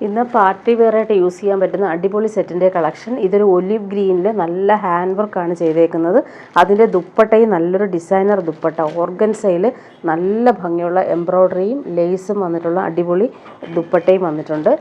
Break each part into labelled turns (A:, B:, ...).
A: ഇന്ന് party വെയറായിട്ട് use ചെയ്യാൻ പറ്റുന്ന അടിപൊളി സെറ്റിൻ്റെ കളക്ഷൻ. ഇതൊരു ഒലിവ് ഗ്രീനിൽ നല്ല ഹാൻഡ് വർക്കാണ് ചെയ്തേക്കുന്നത്. അതിൻ്റെ ദുപ്പട്ടയും നല്ലൊരു ഡിസൈനർ ദുപ്പട്ട, ഓർഗൻസയിൽ നല്ല ഭംഗിയുള്ള എംബ്രോയ്ഡറിയും ലേസും വന്നിട്ടുള്ള അടിപൊളി ദുപ്പട്ടയും വന്നിട്ടുണ്ട്.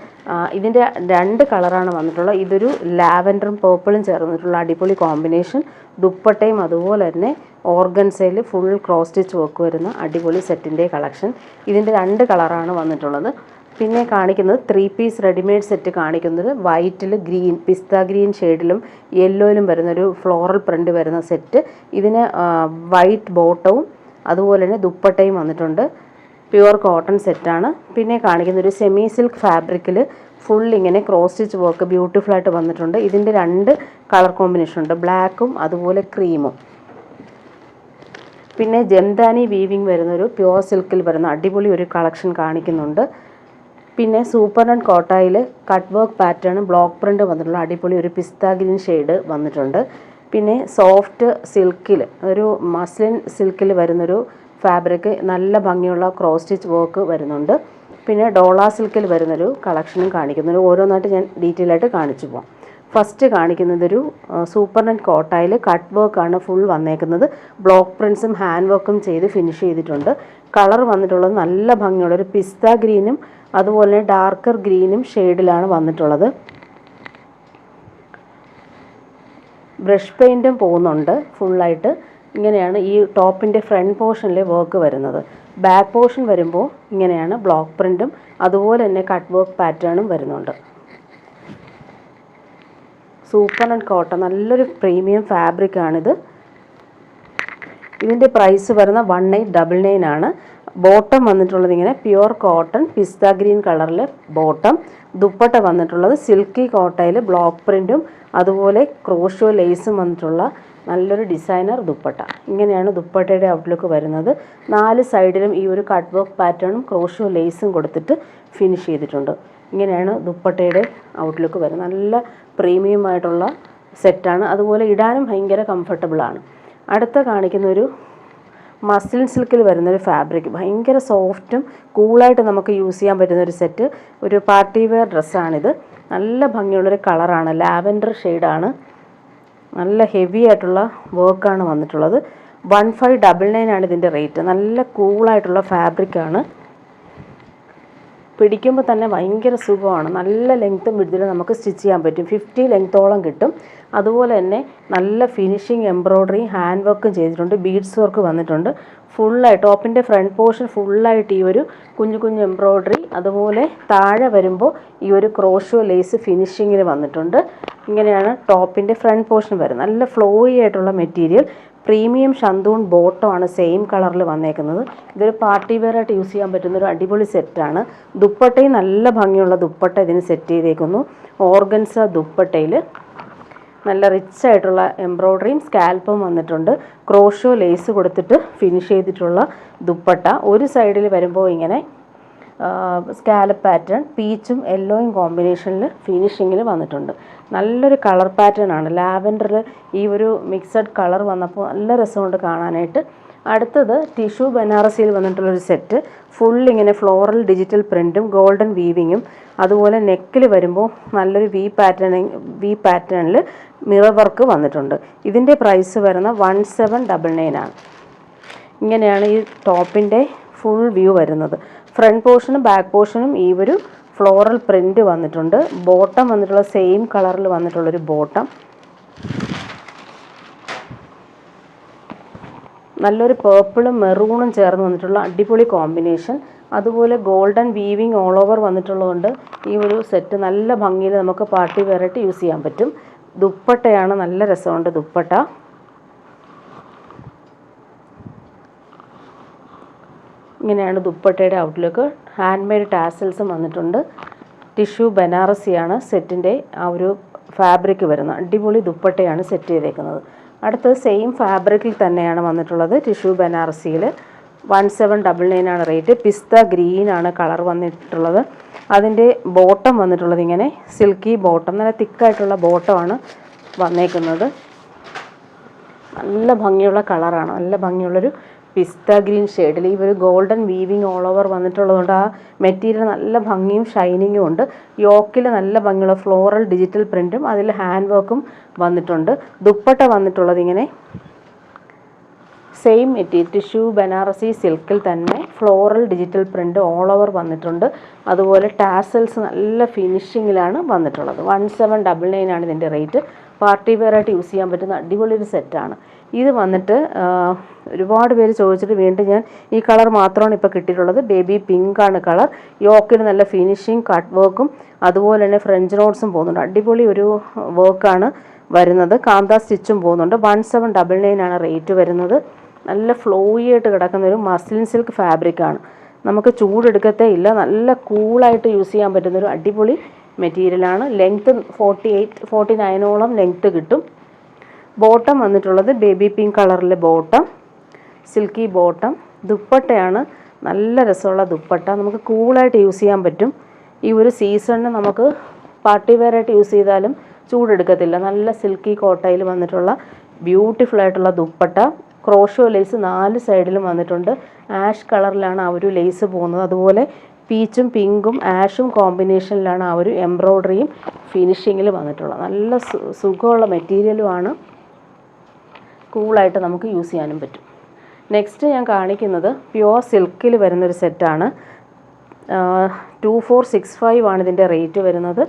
A: ഇതിൻ്റെ 2 കളറാണ് വന്നിട്ടുള്ളത്. ഇതൊരു ലാവൻഡറും പേർപ്പിളും ചേർന്നിട്ടുള്ള അടിപൊളി കോമ്പിനേഷൻ. ദുപ്പട്ടയും അതുപോലെ തന്നെ ഓർഗൻസയിൽ ഫുൾ ക്രോസ് സ്റ്റിച്ച് വർക്ക് വരുന്ന അടിപൊളി സെറ്റിൻ്റെ കളക്ഷൻ. ഇതിൻ്റെ 2 കളറാണ് വന്നിട്ടുള്ളത്. പിന്നെ കാണിക്കുന്നത് 3 പീസ് റെഡിമെയ്ഡ് സെറ്റ് കാണിക്കുന്നത് വൈറ്റിൽ ഗ്രീൻ, പിസ്ത ഗ്രീൻ ഷെയ്ഡിലും യെല്ലോയിലും വരുന്നൊരു ഫ്ലോറൽ പ്രിൻ്റ് വരുന്ന സെറ്റ്. ഇതിന് വൈറ്റ് ബോട്ടവും അതുപോലെ തന്നെ ദുപ്പട്ടയും വന്നിട്ടുണ്ട്. പ്യുവർ കോട്ടൺ സെറ്റാണ്. പിന്നെ കാണിക്കുന്ന ഒരു സെമി സിൽക്ക് ഫാബ്രിക്കിൽ ഫുൾ ഇങ്ങനെ ക്രോസ് സ്റ്റിച്ച് വർക്ക് ബ്യൂട്ടിഫുള്ളായിട്ട് വന്നിട്ടുണ്ട്. ഇതിൻ്റെ 2 കളർ കോമ്പിനേഷൻ ഉണ്ട്, ബ്ലാക്കും അതുപോലെ ക്രീമും. പിന്നെ ജംദാനി വീവിങ് വരുന്നൊരു പ്യുവർ സിൽക്കിൽ വരുന്ന അടിപൊളി ഒരു കളക്ഷൻ കാണിക്കുന്നുണ്ട്. പിന്നെ സൂപ്പർ നെറ്റ് കോട്ടായിൽ cut work pattern block print വന്നിട്ടുള്ള അടിപൊളി ഒരു പിസ്ത ഗ്രീൻ ഷെയ്ഡ് വന്നിട്ടുണ്ട്. പിന്നെ സോഫ്റ്റ് സിൽക്കിൽ ഒരു മസ്ലിൻ സിൽക്കിൽ വരുന്നൊരു ഫാബ്രിക് നല്ല ഭംഗിയുള്ള ക്രോസ് സ്റ്റിച്ച് വർക്ക് വരുന്നുണ്ട്. പിന്നെ ഡോള സിൽക്കിൽ വരുന്നൊരു കളക്ഷനും കാണിക്കുന്നുണ്ട്. ഓരോന്നായിട്ട് ഞാൻ ഡീറ്റെയിൽ ആയിട്ട് കാണിച്ചു പോകാം. ഫസ്റ്റ് കാണിക്കുന്നതൊരു സൂപ്പർ നെറ്റ് കോട്ടായിൽ കട്ട് വർക്കാണ് ഫുൾ വന്നേക്കുന്നത്. ബ്ലോക്ക് പ്രിൻസും ഹാൻഡ് വർക്കും ചെയ്ത് ഫിനിഷ് ചെയ്തിട്ടുണ്ട്. കളർ വന്നിട്ടുള്ളത് നല്ല ഭംഗിയുള്ളൊരു പിസ്ത ഗ്രീനും അതുപോലെ ഡാർക്കർ ഗ്രീനും ഷെയ്ഡിലാണ് വന്നിട്ടുള്ളത്. ബ്രഷ് പെയിൻറ്റും പോകുന്നുണ്ട് ഫുള്ളായിട്ട്. ഇങ്ങനെയാണ് ഈ ടോപ്പിൻ്റെ ഫ്രണ്ട് പോർഷനിൽ വർക്ക് വരുന്നത്. ബാക്ക് പോർഷൻ വരുമ്പോൾ ഇങ്ങനെയാണ് ബ്ലോക്ക് പ്രിൻറ്റും അതുപോലെ തന്നെ കട്ട് വർക്ക് പാറ്റേണും വരുന്നുണ്ട്. സൂപ്പർ നെറ്റ് കോട്ടൺ നല്ലൊരു പ്രീമിയം ഫാബ്രിക്കാണിത്. ഇതിൻ്റെ പ്രൈസ് വരുന്ന 1899 ആണ്. ബോട്ടം വന്നിട്ടുള്ളത് ഇങ്ങനെ പ്യുവർ കോട്ടൺ പിസ്ത ഗ്രീൻ കളറിൽ ബോട്ടം. ദുപ്പട്ട വന്നിട്ടുള്ളത് സിൽക്കി കോട്ടയിൽ ബ്ലോക്ക് പ്രിൻറ്റും അതുപോലെ ക്രോഷോ ലേസും വന്നിട്ടുള്ള നല്ലൊരു ഡിസൈനർ ദുപ്പട്ട. ഇങ്ങനെയാണ് ദുപ്പട്ടയുടെ ഔട്ട്ലുക്ക് വരുന്നത്. 4 സൈഡിലും ഈ ഒരു കട്ട് വർക്ക് പാറ്റേണും ക്രോഷോ ലേസും കൊടുത്തിട്ട് ഫിനിഷ് ചെയ്തിട്ടുണ്ട്. ഇങ്ങനെയാണ് ദുപ്പട്ടയുടെ ഔട്ട്ലുക്ക് വരുന്നത്. നല്ല പ്രീമിയം ആയിട്ടുള്ള സെറ്റാണ്. അതുപോലെ ഇടാനും ഭയങ്കര കംഫർട്ടബിളാണ്. അടുത്ത കാണിക്കുന്ന ഒരു മസ്ലിൻ സിൽക്കിൽ വരുന്നൊരു ഫാബ്രിക്, ഭയങ്കര സോഫ്റ്റും കൂളായിട്ട് നമുക്ക് യൂസ് ചെയ്യാൻ പറ്റുന്നൊരു സെറ്റ്. ഒരു പാർട്ടി വെയർ ഡ്രസ്സാണിത്. നല്ല ഭംഗിയുള്ളൊരു കളറാണ്, ലാവൻഡർ ഷെയ്ഡാണ്. നല്ല ഹെവി ആയിട്ടുള്ള വർക്കാണ് വന്നിട്ടുള്ളത്. 1599 ആണ് ഇതിൻ്റെ റേറ്റ്. നല്ല കൂളായിട്ടുള്ള ഫാബ്രിക്കാണ്. പിടിക്കുമ്പോൾ തന്നെ ഭയങ്കര സുഖമാണ്. നല്ല ലെങ്ത്തും വിഡ്ത്തിലും നമുക്ക് സ്റ്റിച്ച് ചെയ്യാൻ പറ്റും. 50 ലെങ്ത്തോളം കിട്ടും. അതുപോലെ തന്നെ നല്ല ഫിനിഷിങ് എംബ്രോയ്ഡറി ഹാൻഡ് വർക്കും ചെയ്തിട്ടുണ്ട്. ബീഡ്സ് വർക്ക് വന്നിട്ടുണ്ട് ഫുള്ളായിട്ട്. ടോപ്പിൻ്റെ ഫ്രണ്ട് പോർഷൻ ഫുള്ളായിട്ട് ഈ ഒരു കുഞ്ഞു കുഞ്ഞു എംബ്രോയ്ഡറി, അതുപോലെ താഴെ വരുമ്പോൾ ഈ ഒരു ക്രോഷോ ലേസ് ഫിനിഷിങ്ങിൽ വന്നിട്ടുണ്ട്. ഇങ്ങനെയാണ് ടോപ്പിൻ്റെ ഫ്രണ്ട് പോർഷൻ വരുന്നത്. നല്ല ഫ്ലോയി ആയിട്ടുള്ള മെറ്റീരിയൽ. പ്രീമിയം ഷന്തൂൺ ബോട്ടമാണ് സെയിം കളറിൽ വന്നേക്കുന്നത്. ഇതൊരു പാർട്ടി വെയറായിട്ട് യൂസ് ചെയ്യാൻ പറ്റുന്നൊരു അടിപൊളി സെറ്റാണ്. ദുപ്പട്ടയും നല്ല ഭംഗിയുള്ള ദുപ്പട്ട ഇതിന് സെറ്റ് ചെയ്തേക്കുന്നു. ഓർഗൻസ ദുപ്പട്ടയിൽ നല്ല റിച്ച് ആയിട്ടുള്ള എംബ്രോയ്ഡറിയും സ്കാൽപ്പും വന്നിട്ടുണ്ട്. ക്രോഷോ ലേസ് കൊടുത്തിട്ട് ഫിനിഷ് ചെയ്തിട്ടുള്ള ദുപ്പട്ട. ഒരു സൈഡിൽ വരുമ്പോൾ ഇങ്ങനെ സ്കാലപ്പ് പാറ്റേൺ പീച്ചും യെല്ലോയും കോമ്പിനേഷനിൽ ഫിനിഷിങ്ങിൽ വന്നിട്ടുണ്ട്. നല്ലൊരു കളർ പാറ്റേൺ ആണ്. ലാവൻഡറിൽ ഈ ഒരു മിക്സഡ് കളർ വന്നപ്പോൾ നല്ല രസമുണ്ട് കാണാനായിട്ട്. അടുത്തത് ടിഷ്യൂ ബനാറസിയിൽ വന്നിട്ടുള്ളൊരു സെറ്റ്. ഫുൾ ഇങ്ങനെ ഫ്ലോറൽ ഡിജിറ്റൽ പ്രിൻറ്റും ഗോൾഡൻ വീവിങ്ങും, അതുപോലെ നെക്കിൽ വരുമ്പോൾ നല്ലൊരു വി പാറ്റേണിൽ മിറർ വർക്ക് വന്നിട്ടുണ്ട്. ഇതിൻ്റെ പ്രൈസ് വരുന്ന 1799 ആണ്. ഇങ്ങനെയാണ് ഈ ടോപ്പിൻ്റെ ഫുൾ വ്യൂ വരുന്നത്. ഫ്രണ്ട് പോർഷനും ബാക്ക് പോർഷനും ഈ ഒരു ഫ്ലോറൽ പ്രിൻ്റ് വന്നിട്ടുണ്ട്. ബോട്ടം വന്നിട്ടുള്ള സെയിം കളറിൽ വന്നിട്ടുള്ളൊരു ബോട്ടം. നല്ലൊരു പേർപ്പിളും മെറൂണും ചേർന്ന് വന്നിട്ടുള്ള അടിപൊളി കോമ്പിനേഷൻ. അതുപോലെ ഗോൾഡൻ വീവിങ് ഓൾ ഓവർ വന്നിട്ടുള്ളതുകൊണ്ട് ഈ ഒരു സെറ്റ് നല്ല ഭംഗിയിൽ നമുക്ക് പാർട്ടി വെയറായിട്ട് യൂസ് ചെയ്യാൻ പറ്റും. ദുപ്പട്ടയാണ്, നല്ല രസമുണ്ട് ദുപ്പട്ട. ഇങ്ങനെയാണ് ദുപ്പട്ടയുടെ ഔട്ട്ലുക്ക്. ഹാൻഡ് മെയ്ഡ് ടാസൽസും വന്നിട്ടുണ്ട്. ടിഷ്യൂ ബനാറസിയാണ് സെറ്റിൻ്റെ ആ ഒരു ഫാബ്രിക് വരുന്നത്. അടിപൊളി ദുപ്പട്ടയാണ് സെറ്റ് ചെയ്തേക്കുന്നത്. അടുത്തത് സെയിം ഫാബ്രിക്കിൽ തന്നെയാണ് വന്നിട്ടുള്ളത്. ടിഷ്യൂ ബനാറസിയിൽ 1799 ആണ് റേറ്റ്. പിസ്ത ഗ്രീനാണ് കളർ വന്നിട്ടുള്ളത്. അതിൻ്റെ ബോട്ടം വന്നിട്ടുള്ളത് ഇങ്ങനെ സിൽക്കി ബോട്ടം, നല്ല തിക്കായിട്ടുള്ള ബോട്ടമാണ് വന്നേക്കുന്നത്. നല്ല ഭംഗിയുള്ള കളറാണ്, നല്ല ഭംഗിയുള്ളൊരു പിസ്ത ഗ്രീൻ ഷെയ്ഡിൽ ഈ ഒരു ഗോൾഡൻ വീവിങ് ഓൾ ഓവർ വന്നിട്ടുള്ളതുകൊണ്ട് ആ മെറ്റീരിയൽ നല്ല ഭംഗിയും ഷൈനിങ്ങും ഉണ്ട്. യോക്കിൽ നല്ല ഭംഗിയുള്ള ഫ്ലോറൽ ഡിജിറ്റൽ പ്രിൻറ്റും അതിൽ ഹാൻഡ് വർക്കും വന്നിട്ടുണ്ട്. ദുപ്പട്ട വന്നിട്ടുള്ളത് ഇങ്ങനെ സെയിം മെറ്റീരിയൽ ടിഷ്യൂ ബനാറസി സിൽക്കിൽ തന്നെ floral digital print all over വന്നിട്ടുണ്ട്. അതുപോലെ ടാസൽസ് നല്ല ഫിനിഷിങ്ങിലാണ് വന്നിട്ടുള്ളത്. 1799 ആണ് ഇതിൻ്റെ റേറ്റ്. പാർട്ടി വെയർ ആയിട്ട് യൂസ് ചെയ്യാൻ പറ്റുന്ന അടിപൊളി ഒരു സെറ്റാണ് ഇത്. വന്നിട്ട് ഒരുപാട് പേര് ചോദിച്ചിട്ട് വീണ്ടും ഞാൻ ഈ കളർ മാത്രമാണ് ഇപ്പോൾ കിട്ടിയിട്ടുള്ളത്. ബേബി പിങ്ക് ആണ് കളർ. യോക്കിന് നല്ല ഫിനിഷിങ് കട്ട് വർക്കും അതുപോലെ തന്നെ ഫ്രഞ്ച് നോട്ട്സും പോകുന്നുണ്ട്. അടിപൊളി ഒരു വർക്കാണ് വരുന്നത്. കാന്ത സ്റ്റിച്ചും പോകുന്നുണ്ട്. 1799 ആണ് റേറ്റ് വരുന്നത്. നല്ല ഫ്ലോയി ആയിട്ട് കിടക്കുന്ന ഒരു മസ്ലിൻ സിൽക്ക് ഫാബ്രിക്കാണ്. നമുക്ക് ചൂടെടുക്കത്തേ ഇല്ല. നല്ല കൂളായിട്ട് യൂസ് ചെയ്യാൻ പറ്റുന്നൊരു അടിപൊളി മെറ്റീരിയലാണ്. ലെങ്ത്ത് 49ഓളം ലെങ്ത്ത് കിട്ടും. ബോട്ടം വന്നിട്ടുള്ളത് ബേബി പിങ്ക് കളറിലെ ബോട്ടം, സിൽക്കി ബോട്ടം. ദുപ്പട്ടയാണ് നല്ല രസമുള്ള ദുപ്പട്ട. നമുക്ക് കൂളായിട്ട് യൂസ് ചെയ്യാൻ പറ്റും. ഈ ഒരു സീസണിന് നമുക്ക് പാർട്ടി വെയർ ആയിട്ട് യൂസ് ചെയ്താലും ചൂടെടുക്കത്തില്ല. നല്ല സിൽക്കി കോട്ടയിൽ വന്നിട്ടുള്ള ബ്യൂട്ടിഫുൾ ആയിട്ടുള്ള ദുപ്പട്ട. ക്രോഷോ ലേസ് 4 സൈഡിലും വന്നിട്ടുണ്ട്. ആഷ് കളറിലാണ് ആ ഒരു ലേസ് പോകുന്നത്. അതുപോലെ പീച്ചും പിങ്കും ആഷും കോമ്പിനേഷനിലാണ് ആ ഒരു എംബ്രോയ്ഡറിയും ഫിനിഷിങ്ങിൽ വന്നിട്ടുള്ളത്. നല്ല സുഖമുള്ള മെറ്റീരിയലുമാണ്. കൂളായിട്ട് നമുക്ക് യൂസ് ചെയ്യാനും പറ്റും. നെക്സ്റ്റ് ഞാൻ കാണിക്കുന്നത് പ്യുവർ സിൽക്കിൽ വരുന്നൊരു സെറ്റാണ്. 2465 ആണ് ഇതിൻ്റെ റേറ്റ് വരുന്നത്.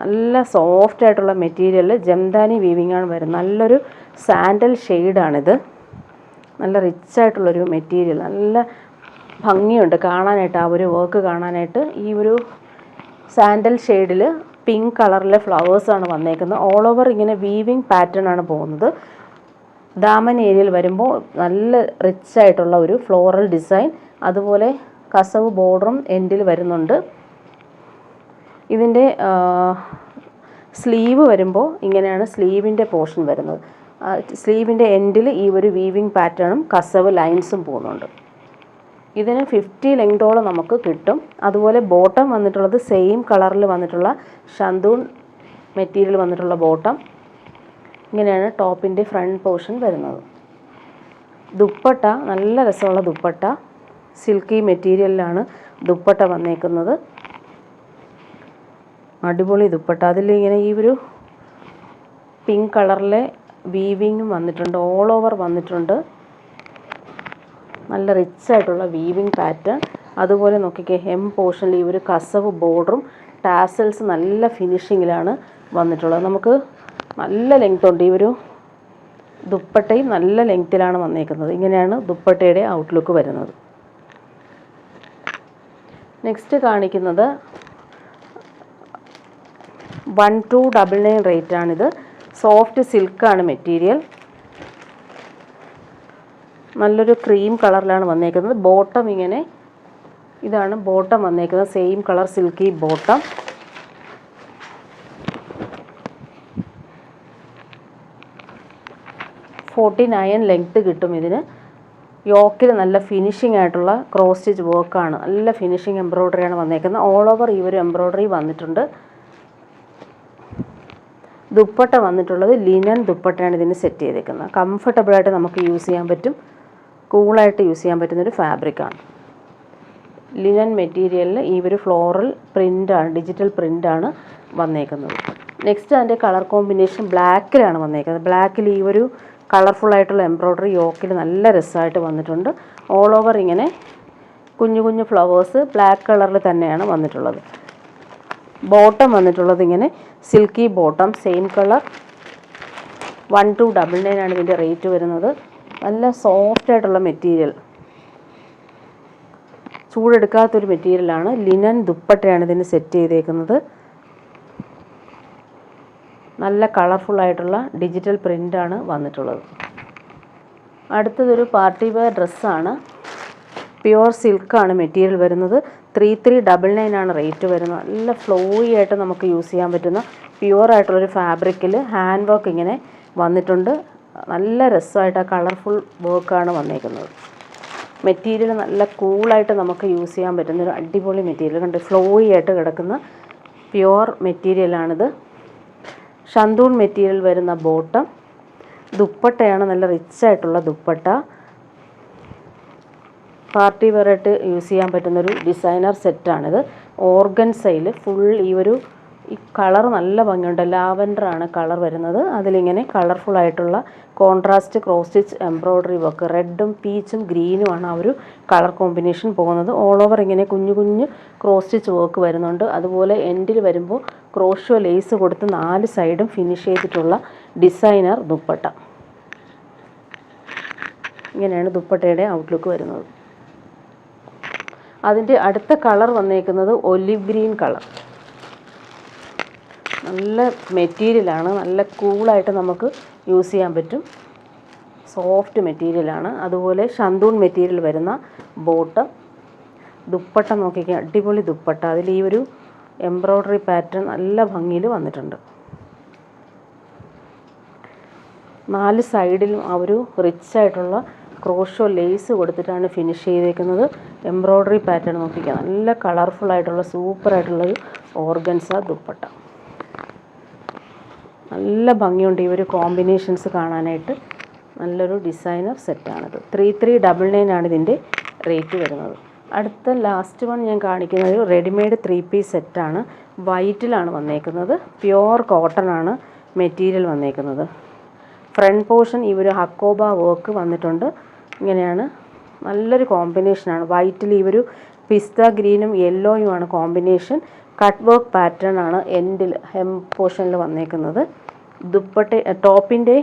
A: നല്ല സോഫ്റ്റ് ആയിട്ടുള്ള മെറ്റീരിയൽ ജംദാനി വീവിംഗ് ആണ് വരുന്നത്. നല്ലൊരു സാൻഡൽ ഷെയ്ഡാണിത്. നല്ല റിച്ച് ആയിട്ടുള്ളൊരു മെറ്റീരിയൽ. നല്ല ഭംഗിയുണ്ട് കാണാനായിട്ട്. ആ ഒരു വർക്ക് കാണാനായിട്ട് ഈ ഒരു സാൻഡൽ ഷെയ്ഡിൽ പിങ്ക് കളറിലെ ഫ്ലവേഴ്സാണ് വന്നേക്കുന്നത്. ഓൾ ഓവർ ഇങ്ങനെ വീവിങ് പാറ്റേൺ ആണ് പോകുന്നത്. ദാമൻ ഏരിയയിൽ വരുമ്പോൾ നല്ല റിച്ച് ആയിട്ടുള്ള ഒരു ഫ്ലോറൽ ഡിസൈൻ. അതുപോലെ കസവ് ബോർഡറും എൻഡിൽ വരുന്നുണ്ട്. ഇതിൻ്റെ സ്ലീവ് വരുമ്പോൾ ഇങ്ങനെയാണ് സ്ലീവിൻ്റെ പോർഷൻ വരുന്നത്. സ്ലീവിൻ്റെ എൻഡിൽ ഈ ഒരു വീവിങ് പാറ്റേണും കസവ് ലൈൻസും പോകുന്നുണ്ട്. ഇതിന് 50 ലെങ്തോളം നമുക്ക് കിട്ടും. അതുപോലെ ബോട്ടം വന്നിട്ടുള്ളത് സെയിം കളറിൽ വന്നിട്ടുള്ള ഷന്തൂൺ മെറ്റീരിയൽ വന്നിട്ടുള്ള ബോട്ടം. ഇങ്ങനെയാണ് ടോപ്പിൻ്റെ ഫ്രണ്ട് പോർഷൻ വരുന്നത്. ദുപ്പട്ട നല്ല രസമുള്ള ദുപ്പട്ട. സിൽക്കി മെറ്റീരിയലിലാണ് ദുപ്പട്ട വന്നേക്കുന്നത്. അടിപൊളി ദുപ്പട്ട. അതിലിങ്ങനെ ഈ ഒരു പിങ്ക് കളറിലെ വീവിങ്ങും വന്നിട്ടുണ്ട്. ഓൾ ഓവർ വന്നിട്ടുണ്ട്. നല്ല റിച്ച് ആയിട്ടുള്ള വീവിങ് പാറ്റേൺ. അതുപോലെ നോക്കിക്കേ ഹെം പോർഷനിൽ ഈ ഒരു കസവ് ബോർഡറും ടാസൽസ് നല്ല ഫിനിഷിങ്ങിലാണ് വന്നിട്ടുള്ളത്. നമുക്ക് നല്ല ലെങ്ത് ഉണ്ട്. ഈ ഒരു ദുപ്പട്ടയും നല്ല ലെങ്ത്തിലാണ് വന്നേക്കുന്നത്. ഇങ്ങനെയാണ് ദുപ്പട്ടയുടെ ഔട്ട്ലുക്ക് വരുന്നത്. നെക്സ്റ്റ് കാണിക്കുന്നത് 1299 റേറ്റാണിത്. സോഫ്റ്റ് സിൽക്കാണ് മെറ്റീരിയൽ. നല്ലൊരു ക്രീം കളറിലാണ് വന്നേക്കുന്നത്. ബോട്ടം ഇങ്ങനെ ഇതാണ് ബോട്ടം വന്നേക്കുന്നത്. Same colour silky bottom. $49 length കിട്ടും ഇതിന്. യോക്കിൽ നല്ല ഫിനിഷിംഗ് ആയിട്ടുള്ള ക്രോസ് സ്റ്റിച്ച് വർക്കാണ്. നല്ല ഫിനിഷിംഗ് എംബ്രോയ്ഡറിയാണ് വന്നേക്കുന്നത്. ഓൾ ഓവർ ഈ ഒരു എംബ്രോയ്ഡറി വന്നിട്ടുണ്ട്. ദുപ്പട്ട വന്നിട്ടുള്ളത് ലിനൻ ദുപ്പട്ടയാണ് ഇതിന് സെറ്റ് ചെയ്തേക്കുന്നത്. കംഫർട്ടബിളായിട്ട് നമുക്ക് യൂസ് ചെയ്യാൻ പറ്റും. കൂളായിട്ട് യൂസ് ചെയ്യാൻ പറ്റുന്നൊരു ഫാബ്രിക്കാണ്. ലിനൻ മെറ്റീരിയലിൽ ഈ ഒരു ഫ്ലോറൽ പ്രിൻ്റാണ്, ഡിജിറ്റൽ പ്രിൻ്റാണ് വന്നേക്കുന്നത്. നെക്സ്റ്റ് അതിൻ്റെ കളർ കോമ്പിനേഷൻ ബ്ലാക്കിലാണ് വന്നേക്കുന്നത്. ബ്ലാക്കിൽ ഈ ഒരു കളർഫുള്ളായിട്ടുള്ള എംബ്രോയ്ഡറി യോക്കിൽ നല്ല രസമായിട്ട് വന്നിട്ടുണ്ട്. ഓൾ ഓവർ ഇങ്ങനെ കുഞ്ഞു കുഞ്ഞു ഫ്ലവേഴ്സ് ബ്ലാക്ക് കളറിൽ തന്നെയാണ് വന്നിട്ടുള്ളത്. ബോട്ടം വന്നിട്ടുള്ളത് ഇങ്ങനെ സിൽക്കി ബോട്ടം സെയിം കളർ. 1299 ആണ് ഇതിൻ്റെ റേറ്റ് വരുന്നത്. നല്ല സോഫ്റ്റ് ആയിട്ടുള്ള മെറ്റീരിയൽ, ചൂടെടുക്കാത്തൊരു മെറ്റീരിയലാണ്. ലിനൻ ദുപ്പട്ടയാണ് ഇതിന് സെറ്റ് ചെയ്തേക്കുന്നത്. നല്ല കളർഫുള്ളായിട്ടുള്ള ഡിജിറ്റൽ പ്രിൻ്റാണ് വന്നിട്ടുള്ളത്. അടുത്തതൊരു പാർട്ടി വെയർ ഡ്രസ്സാണ്. പ്യുവർ സിൽക്കാണ് മെറ്റീരിയൽ വരുന്നത്. 3399 ആണ് റേറ്റ് വരുന്നത്. നല്ല ഫ്ലോയി ആയിട്ട് നമുക്ക് യൂസ് ചെയ്യാൻ പറ്റുന്ന പ്യുവറായിട്ടുള്ളൊരു ഫാബ്രിക്കിൽ ഹാൻഡ് വർക്ക് ഇങ്ങനെ വന്നിട്ടുണ്ട്. നല്ല രസമായിട്ട് ആ കളർഫുൾ വർക്കാണ് വന്നേക്കുന്നത്. മെറ്റീരിയൽ നല്ല കൂളായിട്ട് നമുക്ക് യൂസ് ചെയ്യാൻ പറ്റുന്നൊരു അടിപൊളി മെറ്റീരിയൽ. കണ്ട് ഫ്ലോയി ആയിട്ട് കിടക്കുന്ന പ്യുവർ മെറ്റീരിയലാണിത്. ഷന്തൂൺ മെറ്റീരിയൽ വരുന്ന ബോട്ടം. ദുപ്പട്ടയാണ് നല്ല റിച്ച് ആയിട്ടുള്ള ദുപ്പട്ട. പാർട്ടി വെയറായിട്ട് യൂസ് ചെയ്യാൻ പറ്റുന്നൊരു ഡിസൈനർ സെറ്റാണിത്. ഓർഗൻസയിൽ ഫുൾ ഈ കളർ നല്ല ഭംഗിയുണ്ട്. ലാവൻഡറാണ് കളർ വരുന്നത്. അതിലിങ്ങനെ കളർഫുള്ളായിട്ടുള്ള contrast cross stitch embroidery work, റെഡും പീച്ചും ഗ്രീനുമാണ് ആ ഒരു കളർ കോമ്പിനേഷൻ പോകുന്നത്. ഓൾ ഓവർ ഇങ്ങനെ കുഞ്ഞു കുഞ്ഞു ക്രോസ് സ്റ്റിച്ച് വർക്ക് വരുന്നുണ്ട്. അതുപോലെ എൻഡിൽ വരുമ്പോൾ ക്രോഷോ ലേസ് കൊടുത്ത് 4 സൈഡും ഫിനിഷ് ചെയ്തിട്ടുള്ള ഡിസൈനർ ദുപ്പട്ട. ഇങ്ങനെയാണ് ദുപ്പട്ടയുടെ ഔട്ട്ലുക്ക് വരുന്നത്. അതിൻ്റെ അടുത്ത കളർ വന്നേക്കുന്നത് ഒലിവ് ഗ്രീൻ കളർ. നല്ല മെറ്റീരിയലാണ്, നല്ല കൂളായിട്ട് നമുക്ക് യൂസ് ചെയ്യാൻ പറ്റും. സോഫ്റ്റ് മെറ്റീരിയലാണ്. അതുപോലെ ഷന്തൂൺ മെറ്റീരിയൽ വരുന്ന ബോട്ടം. ദുപ്പട്ട നോക്കിക്കാൻ അടിപൊളി ദുപ്പട്ട. അതിൽ ഈ ഒരു എംബ്രോയ്ഡറി പാറ്റേൺ നല്ല ഭംഗിയിൽ വന്നിട്ടുണ്ട്. 4 സൈഡിലും ആ ഒരു റിച്ച് ആയിട്ടുള്ള ക്രോഷോ ലേസ് കൊടുത്തിട്ടാണ് ഫിനിഷ് ചെയ്തേക്കുന്നത്. എംബ്രോയ്ഡറി പാറ്റേൺ നോക്കിക്കാൻ നല്ല കളർഫുള്ളായിട്ടുള്ള സൂപ്പറായിട്ടുള്ളൊരു ഓർഗൻസ ദുപ്പട്ട. നല്ല ഭംഗിയുണ്ട് ഈ ഒരു കോമ്പിനേഷൻസ് കാണാനായിട്ട്. നല്ലൊരു ഡിസൈനർ സെറ്റാണിത്. 3399 ആണ് ഇതിൻ്റെ റേറ്റ് വരുന്നത്. അടുത്ത ലാസ്റ്റ് വൺ ഞാൻ കാണിക്കുന്നത് ഒരു റെഡിമെയ്ഡ് 3 പീസ് സെറ്റാണ്. വൈറ്റിലാണ് വന്നേക്കുന്നത്. പ്യുവർ കോട്ടൺ ആണ് മെറ്റീരിയൽ വന്നേക്കുന്നത്. ഫ്രണ്ട് പോർഷൻ ഈ ഒരു ഹക്കോബ വർക്ക് വന്നിട്ടുണ്ട്. ഇങ്ങനെയാണ്, നല്ലൊരു കോമ്പിനേഷനാണ്. വൈറ്റിൽ ഈ ഒരു പിസ്ത ഗ്രീനും യെല്ലോയുമാണ് കോമ്പിനേഷൻ. കട്ട് വർക്ക് പാറ്റേൺ ആണ് എൻഡിൽ ഹെം പോർഷനിൽ വന്നേക്കുന്നത്. ദുപ്പട്ട ടോപ്പിൻ്റെ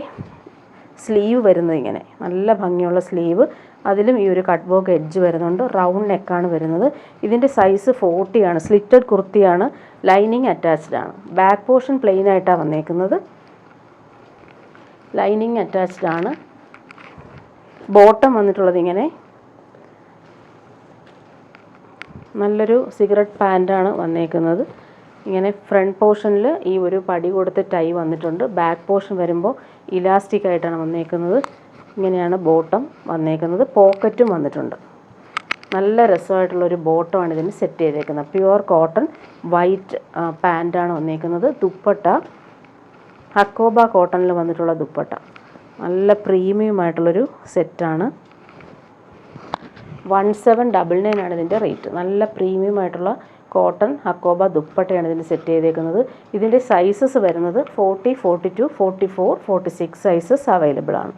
A: സ്ലീവ് വരുന്നത് ഇങ്ങനെ നല്ല ഭംഗിയുള്ള സ്ലീവ്. അതിലും ഈ ഒരു കട്ട് വർക്ക് എഡ്ജ് വരുന്നുണ്ട്. റൗണ്ട് നെക്കാണ് വരുന്നത്. ഇതിൻ്റെ സൈസ് 40 ആണ്. സ്ലിറ്റഡ് കുർത്തിയാണ്. ലൈനിങ് അറ്റാച്ച്ഡ് ആണ്. ബാക്ക് പോർഷൻ പ്ലെയിൻ ആയിട്ടാണ് വന്നേക്കുന്നത്. ലൈനിങ് അറ്റാച്ച്ഡ് ആണ്. ബോട്ടം വന്നിട്ടുള്ളത് ഇങ്ങനെ നല്ലൊരു സിഗരറ്റ് പാൻറ്റാണ് വന്നേക്കുന്നത്. ഇങ്ങനെ ഫ്രണ്ട് പോർഷനിൽ ഈ ഒരു പടി കൊടുത്ത് ടൈ വന്നിട്ടുണ്ട്. ബാക്ക് പോർഷൻ വരുമ്പോൾ ഇലാസ്റ്റിക് ആയിട്ടാണ് വന്നേക്കുന്നത്. ഇങ്ങനെയാണ് ബോട്ടം വന്നേക്കുന്നത്. പോക്കറ്റും വന്നിട്ടുണ്ട്. നല്ല രസമായിട്ടുള്ളൊരു ബോട്ടമാണ് ഇതിന് സെറ്റ് ചെയ്തേക്കുന്നത്. പ്യുവർ കോട്ടൺ വൈറ്റ് പാൻറ്റാണ് വന്നേക്കുന്നത്. ദുപ്പട്ട ഹക്കോബ കോട്ടണിൽ വന്നിട്ടുള്ള ദുപ്പട്ട. നല്ല പ്രീമിയം ആയിട്ടുള്ളൊരു സെറ്റാണ്. 1799 ആണ് ഇതിൻ്റെ റേറ്റ്. നല്ല പ്രീമിയം ആയിട്ടുള്ള കോട്ടൺ ഹക്കോബ ദുപ്പട്ടയാണ് ഇതിന് സെറ്റ് ചെയ്തേക്കുന്നത്. ഇതിൻ്റെ സൈസസ് വരുന്നത് 40, 42, 44, 46 സൈസസ് അവൈലബിൾ ആണ്.